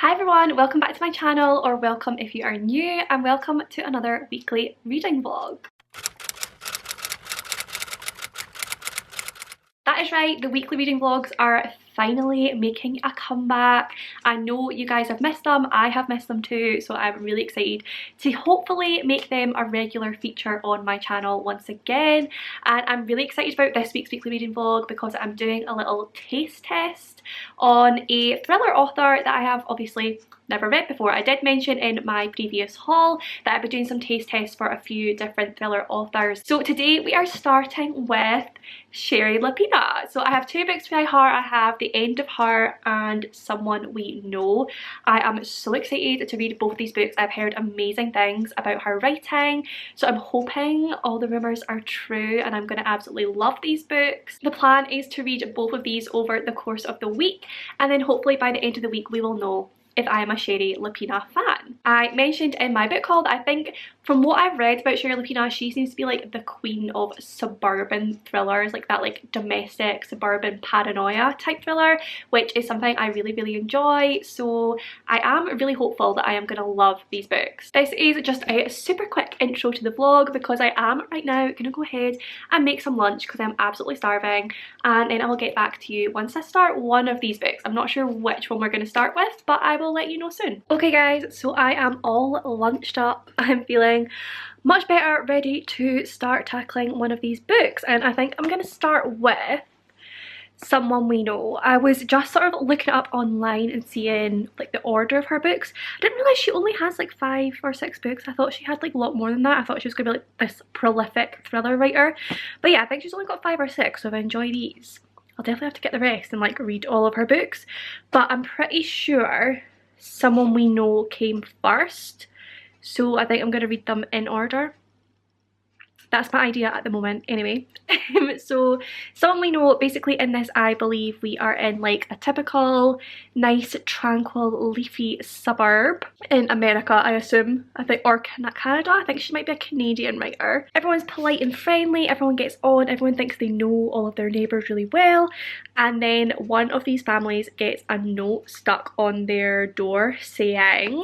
Hi everyone, welcome back to my channel, or welcome if you are new, and welcome to another weekly reading vlog. That is right, the weekly reading vlogs are finally making a comeback. I know you guys have missed them, I have missed them too, so I'm really excited to hopefully make them a regular feature on my channel once again. And I'm really excited about this week's weekly reading vlog because I'm doing a little taste test on a thriller author that I have obviously never read before. I did mention in my previous haul that I've been doing some taste tests for a few different thriller authors. So today we are starting with Shari Lapena. So I have two books by her. I have The End of Her and Someone We Know. I am so excited to read both these books. I've heard amazing things about her writing, so I'm hoping all the rumours are true and I'm going to absolutely love these books. The plan is to read both of these over the course of the week, and then hopefully by the end of the week we will know if I am a Shari Lapena fan. I mentioned in my book haul that I think from what I've read about Shari Lapena, she seems to be like the queen of suburban thrillers, like that like domestic suburban paranoia type thriller, which is something I really enjoy. So I am really hopeful that I am gonna love these books. This is just a super quick intro to the vlog because I am right now gonna go ahead and make some lunch because I'm absolutely starving, and then I'll get back to you once I start one of these books. I'm not sure which one we're gonna start with, but I will let you know soon. Okay guys, so I am all lunched up. I'm feeling much better, ready to start tackling one of these books, and I think I'm gonna start with Someone We Know. I was just sort of looking it up online and seeing like the order of her books. I didn't realise she only has like 5 or 6 books. I thought she had like a lot more than that. I thought she was gonna be like this prolific thriller writer, but yeah, I think she's only got 5 or 6, so if I enjoy these I'll definitely have to get the rest and like read all of her books. But I'm pretty sure Someone We Know came first, so I think I'm going to read them in order. That's my idea at the moment anyway. So Someone We Know, basically in this I believe we are in like a typical nice tranquil leafy suburb in America, I assume. I think, or Canada. I think she might be a Canadian writer. Everyone's polite and friendly, everyone gets on, everyone thinks they know all of their neighbours really well, and then one of these families gets a note stuck on their door saying,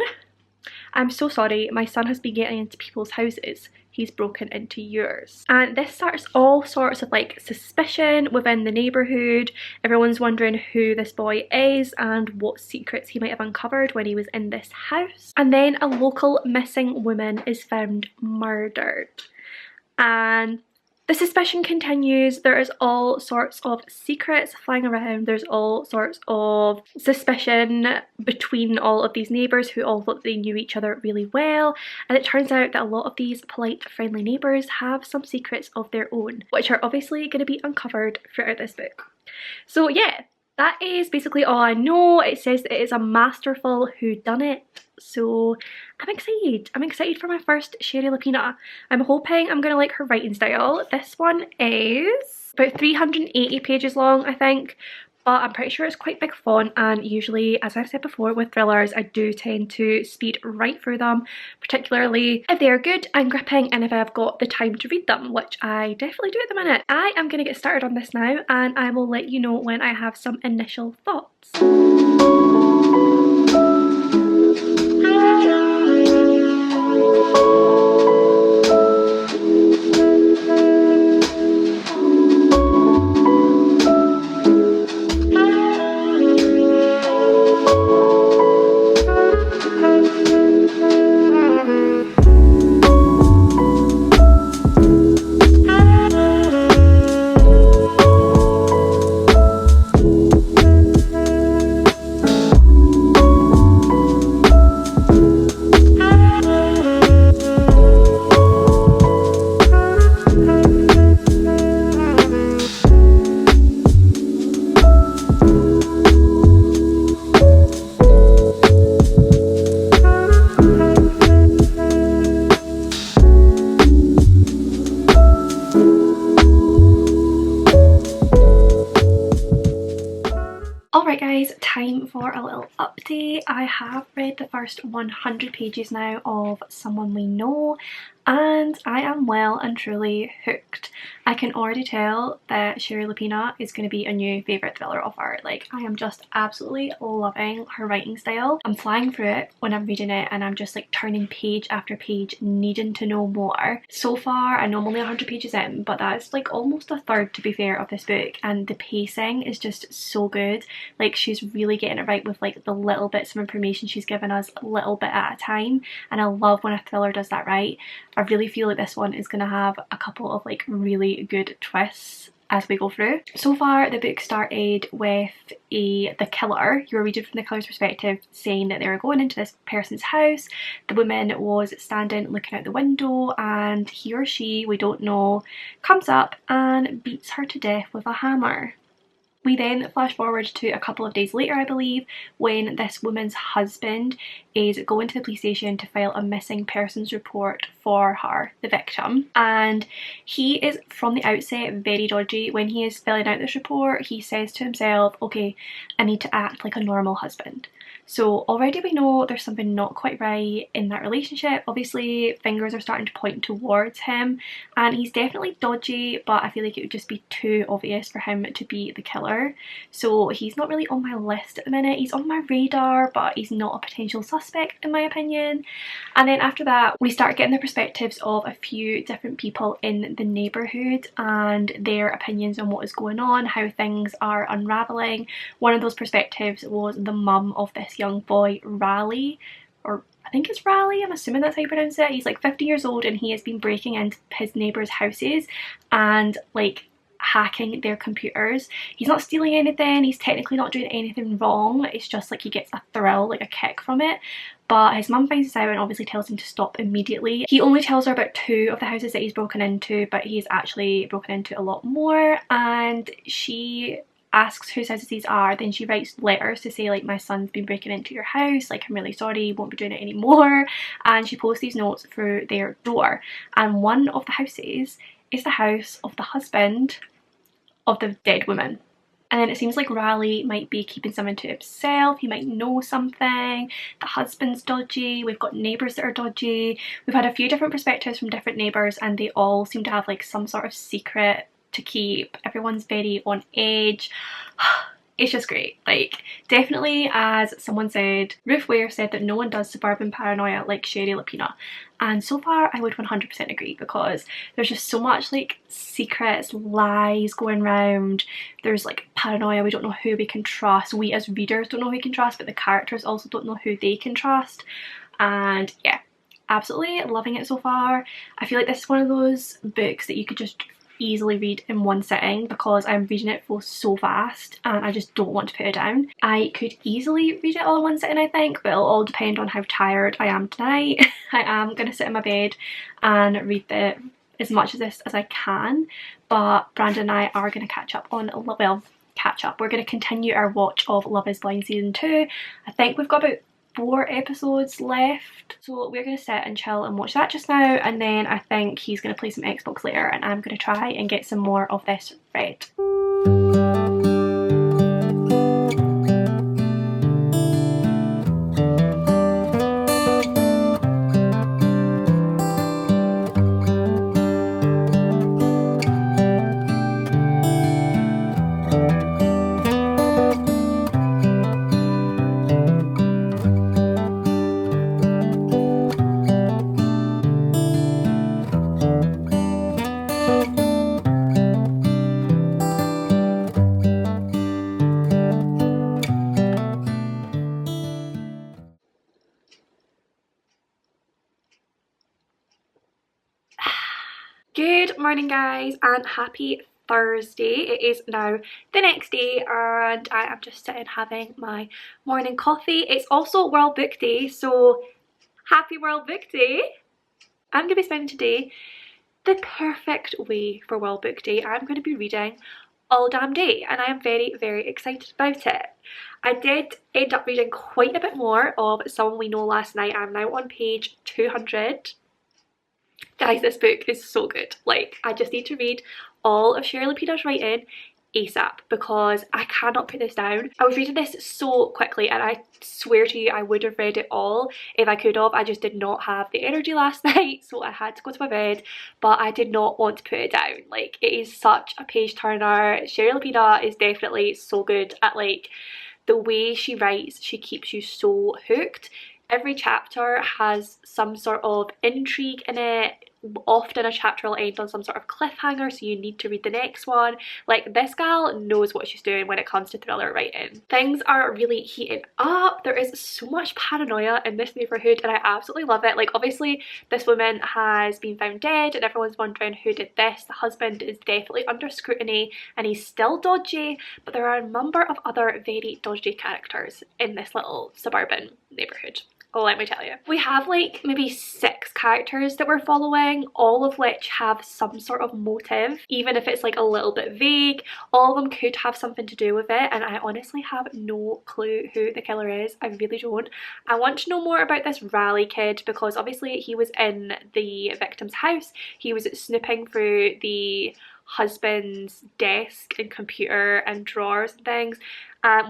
"I'm so sorry, my son has been getting into people's houses. He's broken into yours." And this starts all sorts of like suspicion within the neighbourhood. Everyone's wondering who this boy is and what secrets he might have uncovered when he was in this house. And then a local missing woman is found murdered. And the suspicion continues. There is all sorts of secrets flying around. There's all sorts of suspicion between all of these neighbours who all thought they knew each other really well. And it turns out that a lot of these polite, friendly neighbours have some secrets of their own, which are obviously going to be uncovered throughout this book. So yeah, that is basically all I know. It says that it is a masterful whodunit. So I'm excited. I'm excited for my first Shari Lapena. I'm hoping I'm going to like her writing style. This one is about 380 pages long, I think, but I'm pretty sure it's quite big font, and usually, as I've said before with thrillers, I do tend to speed right through them, particularly if they are good and gripping and if I've got the time to read them, which I definitely do at the minute. I am going to get started on this now, and I will let you know when I have some initial thoughts. Alright guys, time for a little update. I have read the first 100 pages now of Someone We Know, and I am well and truly hooked. I can already tell that Shari Lapena is going to be a new favourite thriller of art. Like, I am just absolutely loving her writing style. I'm flying through it when I'm reading it, and I'm just like turning page after page needing to know more. So far I know I'm only 100 pages in, but that's like almost a third, to be fair, of this book, and the pacing is just so good. Like, she's really getting it right with like the little bits of information she's given us a little bit at a time, and I love when a thriller does that right. I really feel like this one is going to have a couple of like really good twists as we go through. So far the book started with the killer. You were reading from the killer's perspective, saying that they were going into this person's house. The woman was standing looking out the window, and he or she, we don't know, comes up and beats her to death with a hammer. We then flash forward to a couple of days later, I believe, when this woman's husband is going to the police station to file a missing persons report for her, the victim. And he is, from the outset, very dodgy. When he is filling out this report, he says to himself, okay, I need to act like a normal husband. So already we know there's something not quite right in that relationship. Obviously fingers are starting to point towards him, and he's definitely dodgy, but I feel like it would just be too obvious for him to be the killer. So he's not really on my list at the minute. He's on my radar, but he's not a potential suspect in my opinion. And then after that we start getting the perspectives of a few different people in the neighbourhood and their opinions on what is going on, how things are unravelling. One of those perspectives was the mum of this young boy, Raleigh, or I think it's Raleigh, I'm assuming that's how you pronounce it. He's like 50 years old, and he has been breaking into his neighbours' houses and like hacking their computers. He's not stealing anything, he's technically not doing anything wrong, it's just like he gets a thrill, like a kick from it. But his mum finds this out and obviously tells him to stop immediately. He only tells her about 2 of the houses that he's broken into, but he's actually broken into a lot more, and she asks whose houses these are. Then she writes letters to say like, my son's been breaking into your house, like I'm really sorry, won't be doing it anymore. And she posts these notes through their door, and one of the houses is the house of the husband of the dead woman. And then it seems like Raleigh might be keeping something to himself. He might know something. The husband's dodgy. We've got neighbours that are dodgy. We've had a few different perspectives from different neighbours, and they all seem to have like some sort of secret to keep. Everyone's very on edge. It's just great. Like, definitely, as someone said, Ruth Ware said that no one does suburban paranoia like Shari Lapena, and so far I would 100% agree, because there's just so much like secrets, lies going around. There's like paranoia, we don't know who we can trust. We as readers don't know who we can trust, but the characters also don't know who they can trust. And yeah, absolutely loving it so far. I feel like this is one of those books that you could just easily read in one sitting, because I'm reading it so fast and I just don't want to put it down. I could easily read it all in one sitting, I think, but it'll all depend on how tired I am tonight. I am going to sit in my bed and read as much of this as I can, but Brandon and I are going to catch up on, well, we're going to continue our watch of Love is Blind season 2. I think we've got about 4 episodes left, so we're going to sit and chill and watch that just now, and then I think he's going to play some Xbox later and I'm going to try and get some more of this read. Good morning guys, and happy Thursday. It is now the next day and I am just sitting having my morning coffee. It's also World Book Day, so happy World Book Day. I'm going to be spending today the perfect way for World Book Day. I'm going to be reading all damn day and I am very, very excited about it. I did end up reading quite a bit more of Someone We Know last night. I'm now on page 200. Guys, this book is so good. Like, I just need to read all of Shari Lapena's writing ASAP because I cannot put this down. I was reading this so quickly and I swear to you I would have read it all if I could have. I just did not have the energy last night, so I had to go to my bed, but I did not want to put it down. Like, it is such a page turner. Shari Lapena is definitely so good at like the way she writes. She keeps you so hooked. Every chapter has some sort of intrigue in it. Often a chapter will end on some sort of cliffhanger, so you need to read the next one. Like, this gal knows what she's doing when it comes to thriller writing. Things are really heating up. There is so much paranoia in this neighbourhood and I absolutely love it. Like, obviously this woman has been found dead and everyone's wondering who did this. The husband is definitely under scrutiny and he's still dodgy, but there are a number of other very dodgy characters in this little suburban neighbourhood. Oh, let me tell you. We have like maybe 6 characters that we're following, all of which have some sort of motive, even if it's like a little bit vague. All of them could have something to do with it and I honestly have no clue who the killer is. I really don't. I want to know more about this Raleigh kid because obviously he was in the victim's house. He was snooping through the husband's desk and computer and drawers and things.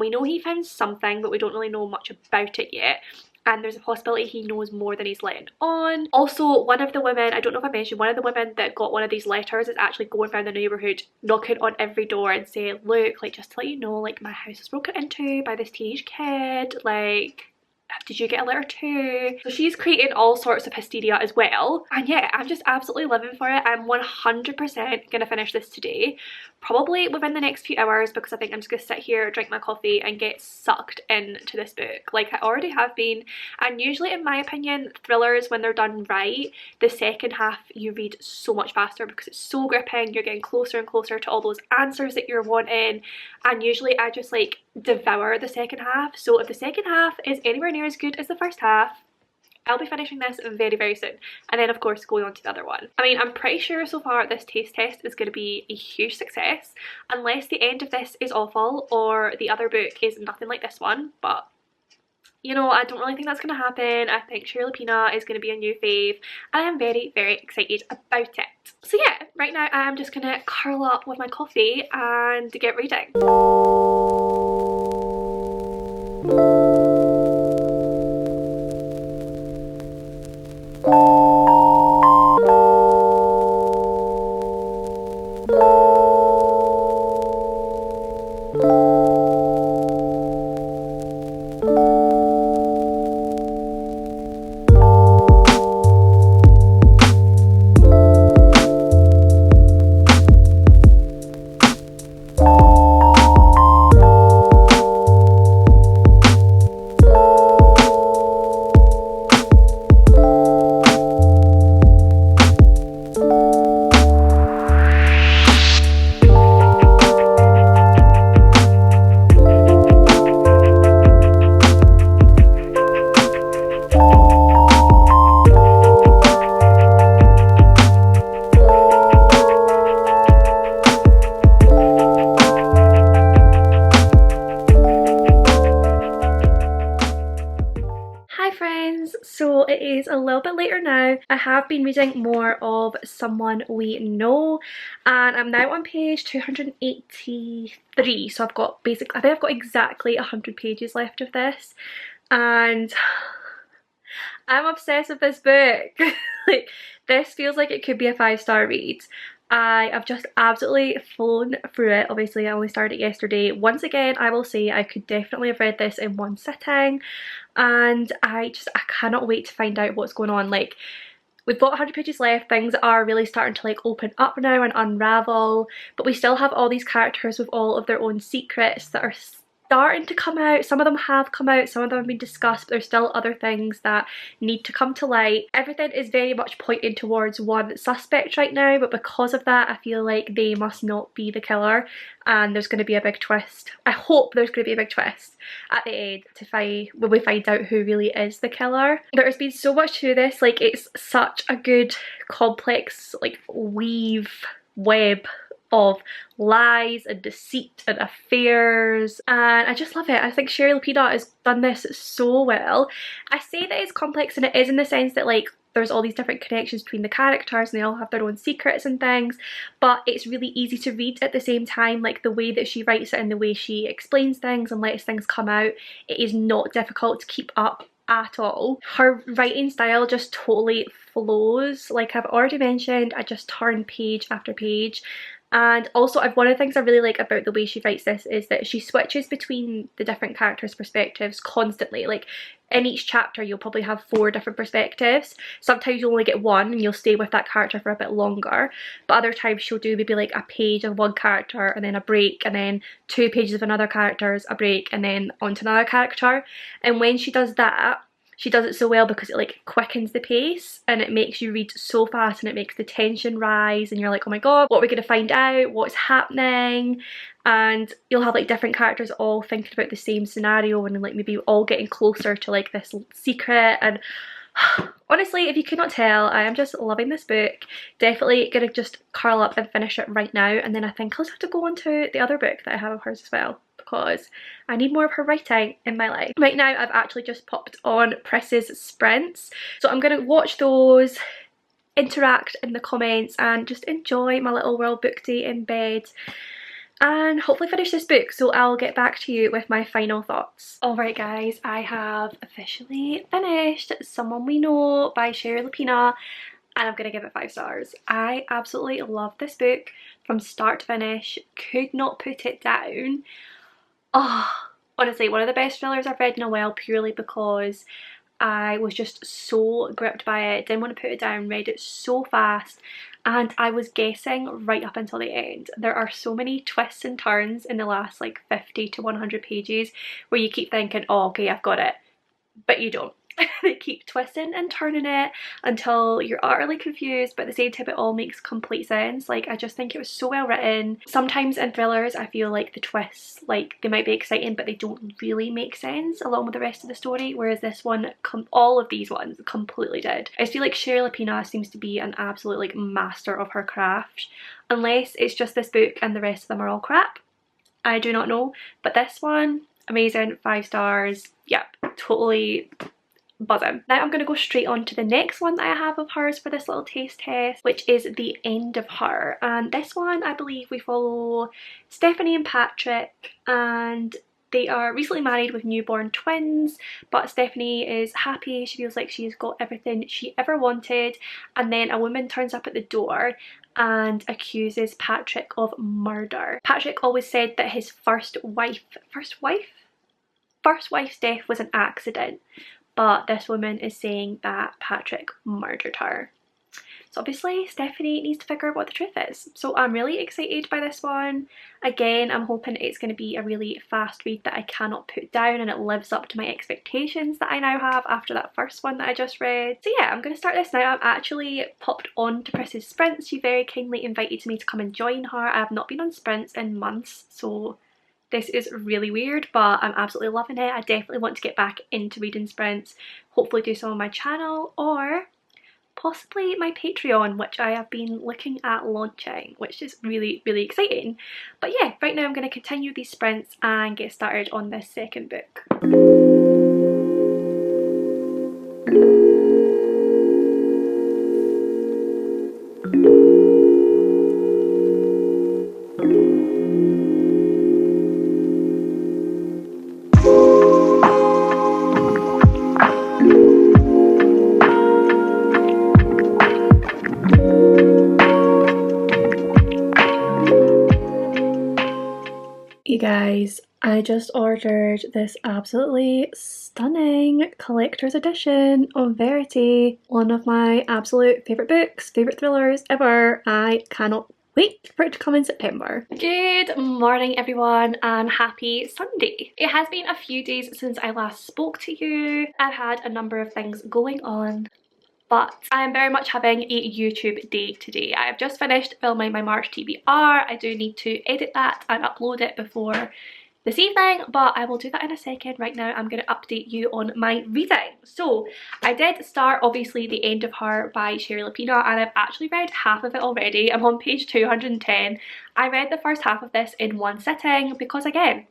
We know he found something, but we don't really know much about it yet. And there's a possibility he knows more than he's letting on. Also, one of the women, I don't know if I mentioned, one of the women that got one of these letters is actually going around the neighbourhood knocking on every door and saying, look, like, just to let you know, like, my house was broken into by this teenage kid, like, did you get a letter too? So she's creating all sorts of hysteria as well. And yeah, I'm just absolutely living for it. I'm 100% gonna finish this today. Probably within the next few hours because I think I'm just gonna sit here, drink my coffee and get sucked into this book like I already have been. And usually, in my opinion, thrillers, when they're done right, the second half you read so much faster because it's so gripping. You're getting closer and closer to all those answers that you're wanting. And usually I just like devour the second half. So if the second half is anywhere near as good as the first half, I'll be finishing this very, very soon. And then of course going on to the other one. I mean, I'm pretty sure so far this taste test is going to be a huge success, unless the end of this is awful or the other book is nothing like this one. But you know, I don't really think that's going to happen. I think Shari Lapena is going to be a new fave and I'm very, very excited about it. So yeah, right now I'm just going to curl up with my coffee and get reading. So it is a little bit later now. I have been reading more of Someone We Know and I'm now on page 283. So I've got basically, I think I've got exactly 100 pages left of this and I'm obsessed with this book. Like, this feels like it could be a 5-star read. I have just absolutely flown through it. Obviously I only started it yesterday. Once again, I will say I could definitely have read this in one sitting and I cannot wait to find out what's going on. Like, we've got 100 pages left, things are really starting to like open up now and unravel, but we still have all these characters with all of their own secrets that are starting to come out. Some of them have come out, some of them have been discussed, but there's still other things that need to come to light. Everything is very much pointing towards one suspect right now, but because of that I feel like they must not be the killer and there's going to be a big twist. I hope there's going to be a big twist at the end when we find out who really is the killer. There has been so much to this, like it's such a good complex like web of lies and deceit and affairs and I just love it. I think Shari Lapena has done this so well. I say that it's complex and it is in the sense that like there's all these different connections between the characters and they all have their own secrets and things, but it's really easy to read at the same time. Like the way that she writes it and the way she explains things and lets things come out, it is not difficult to keep up at all. Her writing style just totally flows. Like I've already mentioned, I just turn page after page. And also, one of the things I really like about the way she writes this is that she switches between the different characters' perspectives constantly. Like in each chapter you'll probably have 4 different perspectives. Sometimes you'll only get one and you'll stay with that character for a bit longer, but other times she'll do maybe like a page of one character and then a break, and then 2 pages of another character's a break, and then on to another character. And when she does that, she does it so well because it like quickens the pace and it makes you read so fast, and it makes the tension rise and you're like, oh my god, what are we going to find out, what's happening? And you'll have like different characters all thinking about the same scenario and like maybe all getting closer to like this secret. And honestly, if you could not tell, I am just loving this book. Definitely gonna just curl up and finish it right now, and then I think I'll just have to go on to the other book that I have of hers as well, because I need more of her writing in my life. Right now I've actually just popped on Pris's sprints, so I'm gonna watch those, interact in the comments, and just enjoy my little World Book Day in bed, and hopefully finish this book, so I'll get back to you with my final thoughts. Alright guys, I have officially finished Someone We Know by Shari Lapena, and I'm gonna give it 5 stars. I absolutely love this book from start to finish, could not put it down. Oh, honestly, one of the best thrillers I've read in a while, purely because I was just so gripped by it, didn't want to put it down, read it so fast, and I was guessing right up until the end. There are so many twists and turns in the last like 50 to 100 pages where you keep thinking, oh okay, I've got it, but you don't. They keep twisting and turning it until you're utterly confused, but at the same time it all makes complete sense. Like I just think it was so well written. Sometimes in thrillers I feel like the twists, like they might be exciting but they don't really make sense along with the rest of the story, whereas this one, all of these ones completely did. I feel like Shari Lapena seems to be an absolute like master of her craft, unless it's just this book and the rest of them are all crap. I do not know, but this one, amazing, 5 stars. Yep, totally buzzing. Now I'm going to go straight on to the next one that I have of hers for this little taste test, which is The End of Her. And this one, I believe we follow Stephanie and Patrick, and they are recently married with newborn twins, but Stephanie is happy. She feels like she's got everything she ever wanted, and then a woman turns up at the door and accuses Patrick of murder. Patrick always said that his first wife's death was an accident, but this woman is saying that Patrick murdered her. So obviously Stephanie needs to figure out what the truth is. So I'm really excited by this one. Again, I'm hoping it's going to be a really fast read that I cannot put down, and it lives up to my expectations that I now have after that first one that I just read. So yeah, I'm going to start this now. I've actually popped on to Pris's sprints. She very kindly invited me to come and join her. I have not been on sprints in months, so this is really weird, but I'm absolutely loving it. I definitely want to get back into reading sprints, hopefully do some on my channel or possibly my Patreon, which I have been looking at launching, which is really, really exciting. But yeah, right now I'm going to continue these sprints and get started on this second book. You guys, I just ordered this absolutely stunning collector's edition of Verity, one of my absolute favourite books, favourite thrillers ever. I cannot wait for it to come in September. Good morning everyone, and happy Sunday. It has been a few days since I last spoke to you. I've had a number of things going on, but I am very much having a YouTube day today. I have just finished filming my March TBR. I do need to edit that and upload it before this evening, but I will do that in a second. Right now I'm going to update you on my reading. So I did start obviously The End of Her by Shari Lapena, and I've actually read half of it already. I'm on page 210. I read the first half of this in one sitting because again,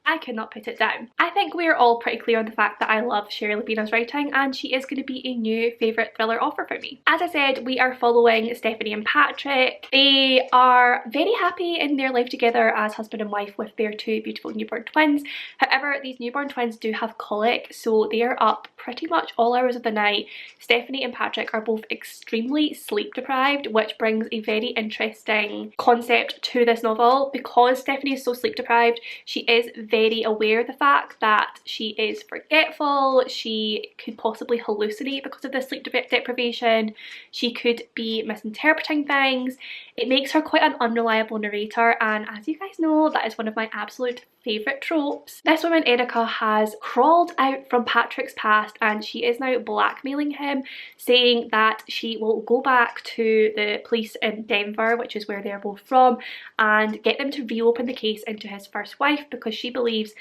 I could not put it down. I think we are all pretty clear on the fact that I love Shari Lapena's writing, and she is going to be a new favourite thriller author for me. As I said, we are following Stephanie and Patrick. They are very happy in their life together as husband and wife with their two beautiful newborn twins. However, these newborn twins do have colic, so they are up pretty much all hours of the night. Stephanie and Patrick are both extremely sleep deprived, which brings a very interesting concept to this novel. Because Stephanie is so sleep deprived, she is very aware of the fact that she is forgetful, she could possibly hallucinate because of the sleep deprivation, she could be misinterpreting things. It makes her quite an unreliable narrator, and as you guys know, that is one of my absolute favourite tropes. This woman, Erica, has crawled out from Patrick's past and she is now blackmailing him, saying that she will go back to the police in Denver, which is where they're both from, and get them to reopen the case into his first wife because she believes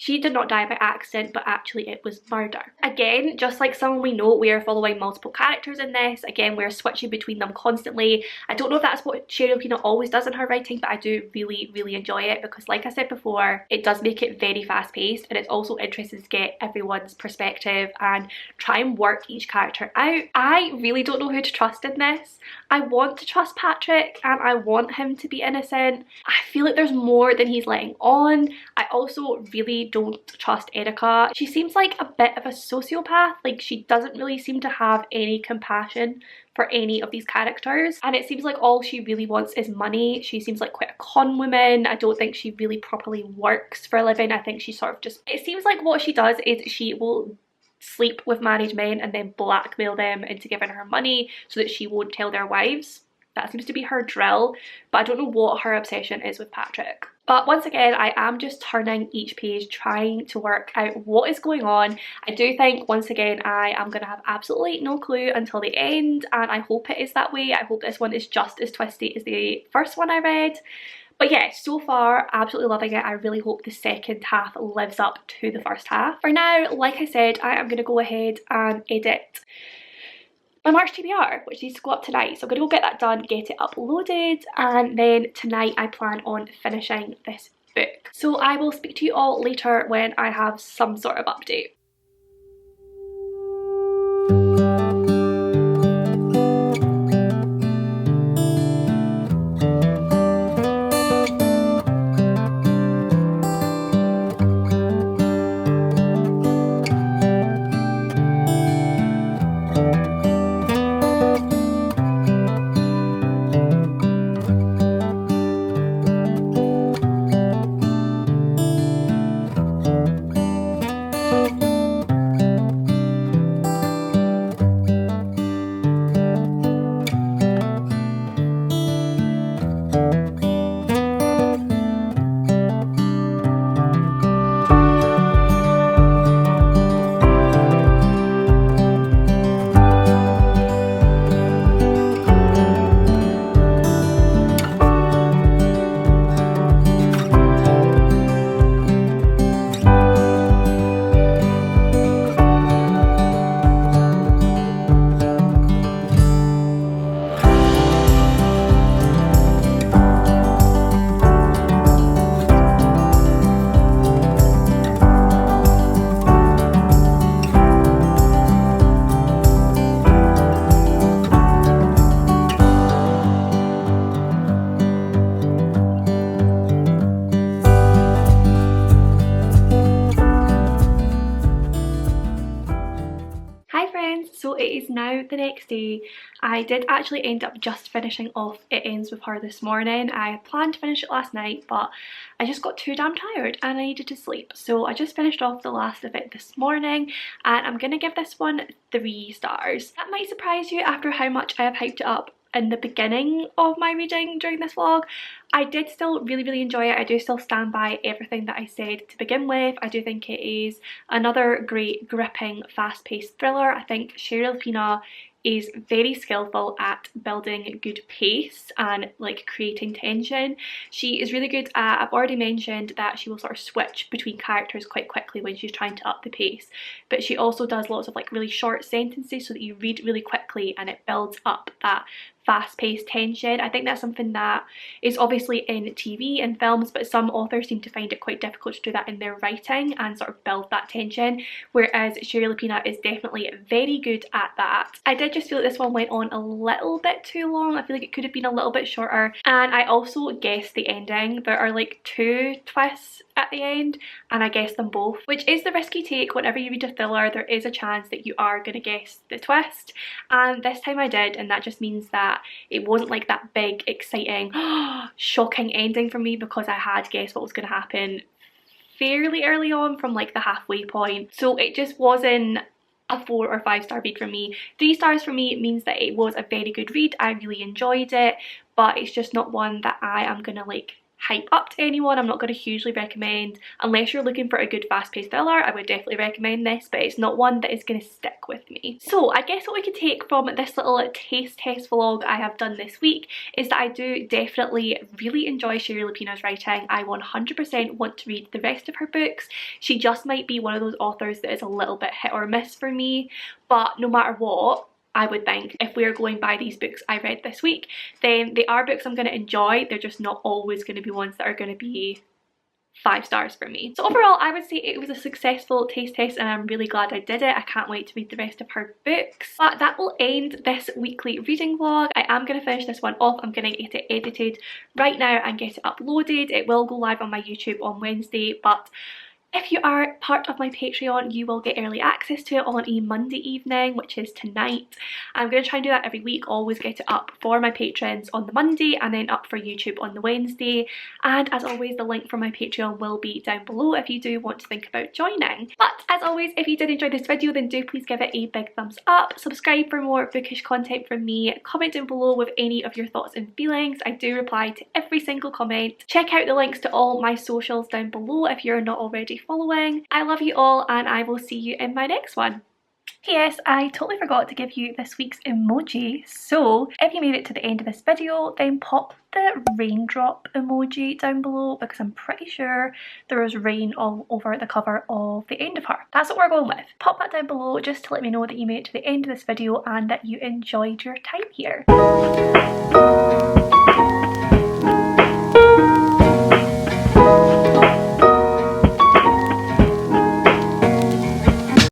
she did not die by accident, but actually it was murder. Again, just like someone we know, we are following multiple characters in this. Again, we're switching between them constantly. I don't know if that's what Shari Lapena always does in her writing, but I do really enjoy it because, like I said before, it does make it very fast paced, and it's also interesting to get everyone's perspective and try and work each character out. I really don't know who to trust in this. I want to trust Patrick and I want him to be innocent. I feel like there's more than he's letting on. I also really don't trust Erica. She seems like a bit of a sociopath. Like, she doesn't really seem to have any compassion for any of these characters, and it seems like all she really wants is money. She seems like quite a con woman. I don't think she really properly works for a living. I think she sort of just, it seems like what she does is she will sleep with married men and then blackmail them into giving her money so that she won't tell their wives. That seems to be her drill, but I don't know what her obsession is with Patrick. But once again, I am just turning each page, trying to work out what is going on. I do think, once again, I am going to have absolutely no clue until the end, and I hope it is that way. I hope this one is just as twisty as the first one I read. But yeah, so far, absolutely loving it. I really hope the second half lives up to the first half. For now, like I said, I am going to go ahead and edit my March TBR, which needs to go up tonight. So I'm going to go get that done, get it uploaded, and then tonight I plan on finishing this book. So I will speak to you all later when I have some sort of update. So it is now the next day. I did actually end up just finishing off It Ends With Her this morning. I had planned to finish it last night, but I just got too damn tired and I needed to sleep. So I just finished off the last of it this morning, and I'm gonna give this one 3 stars. That might surprise you after how much I have hyped it up in the beginning of my reading during this vlog. I did still really enjoy it. I do still stand by everything that I said to begin with. I do think it is another great, gripping, fast-paced thriller. I think Shari Lapena is very skillful at building good pace and like creating tension. She is really good at, I've already mentioned that she will sort of switch between characters quite quickly when she's trying to up the pace, but she also does lots of like really short sentences so that you read really quickly and it builds up that fast-paced tension. I think that's something that is obviously obviously in TV and films, but some authors seem to find it quite difficult to do that in their writing and sort of build that tension, whereas Shari Lapena is definitely very good at that. I did just feel that this one went on a little bit too long. I feel like it could have been a little bit shorter, and I also guessed the ending. There are like 2 twists at the end and I guessed them both, which is the risk you take whenever you read a thriller. There is a chance that you are going to guess the twist, and this time I did, and that just means that it wasn't like that big exciting shocking ending for me, because I had guessed what was going to happen fairly early on from like the halfway point. So it just wasn't a 4 or 5 star read for me. 3 stars for me means that it was a very good read. I really enjoyed it, but it's just not one that I am gonna like hype up to anyone. I'm not going to hugely recommend. Unless you're looking for a good fast-paced thriller, I would definitely recommend this, but it's not one that is going to stick with me. So I guess what we could take from this little taste test vlog I have done this week is that I do definitely really enjoy Shari Lapena's writing. I 100% want to read the rest of her books. She just might be one of those authors that is a little bit hit or miss for me, but no matter what, I would think if we are going by these books I read this week, then they are books I'm going to enjoy. They're just not always going to be ones that are going to be 5 stars for me. So overall, I would say it was a successful taste test, and I'm really glad I did it. I can't wait to read the rest of her books. But that will end this weekly reading vlog. I am going to finish this one off. I'm going to get it edited right now and get it uploaded. It will go live on my YouTube on Wednesday, but if you are part of my Patreon, you will get early access to it on a Monday evening, which is tonight. I'm going to try and do that every week, always get it up for my patrons on the Monday and then up for YouTube on the Wednesday. And as always, the link for my Patreon will be down below if you do want to think about joining. But as always, if you did enjoy this video, then do please give it a big thumbs up, subscribe for more bookish content from me, comment down below with any of your thoughts and feelings. I do reply to every single comment. Check out the links to all my socials down below if you're not already following. I love you all, and I will see you in my next one. Yes, I totally forgot to give you this week's emoji. So if you made it to the end of this video, then pop the raindrop emoji down below, because I'm pretty sure there was rain all over the cover of The End of Her. That's what we're going with. Pop that down below just to let me know that you made it to the end of this video and that you enjoyed your time here.